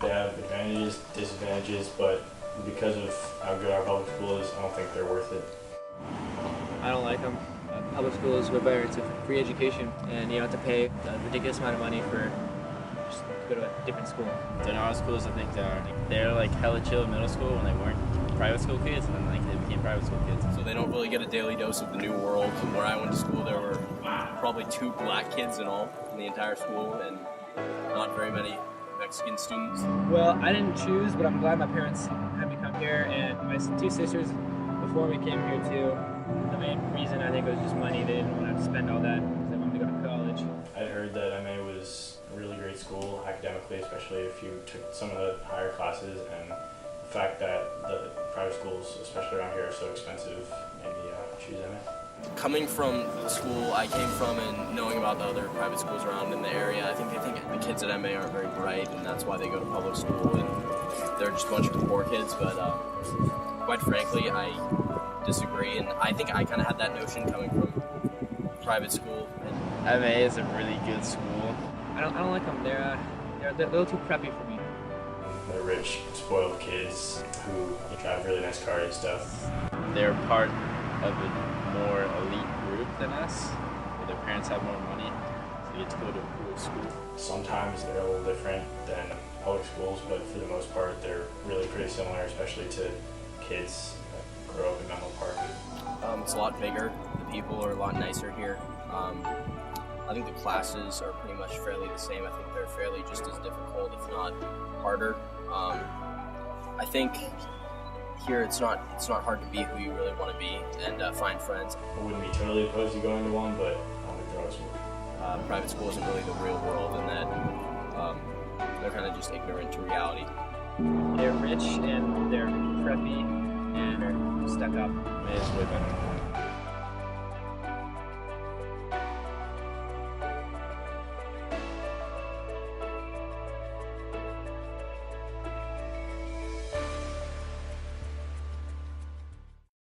They have advantages, disadvantages, but because of how good our public school is, I don't think they're worth it. I don't like them. Public schools were better. It's a free education, and you don't have to pay a ridiculous amount of money for just to go to a different school. Then our schools, I think they're like hella chill in middle school when they weren't private school kids, and then like they became private school kids. So they don't really get a daily dose of the new world. And where I went to school, there were probably 2 black kids in all in the entire school, and not very many Mexican students. Well, I didn't choose, but I'm glad my parents had me come here, and my 2 sisters before we came here too. The main reason I think was just money. They didn't want to have to spend all that because they wanted to go to college. I'd heard that MA was a really great school academically, especially if you took some of the higher classes, and the fact that the private schools, especially around here, are so expensive made me choose MA. Coming from the school I came from and knowing about the other private schools around in the area, I think they think the kids at MA aren't very bright, and that's why they go to public school, and they're just a bunch of poor kids. But quite frankly, I disagree, and I think I kind of had that notion coming from private school. MA is a really good school. I don't like them. They're a little too preppy for me. They're rich, spoiled kids who drive really nice cars and stuff. They're part of a more elite group than us, where their parents have more money, so they get to go to a cool school. Sometimes they're a little different than public schools, but for the most part, they're really pretty similar, especially to kids that grow up in Menlo Park. It's a lot bigger. The people are a lot nicer here. I think the classes are pretty much fairly the same. I think they're fairly just as difficult, if not harder. I think here it's not hard to be who you really want to be and find friends. I wouldn't be totally opposed to going to one, but I don't think they're always Private school isn't really the real world, in that they're kind of just ignorant to reality. They're rich and they're preppy and they're stuck up. MA is way better.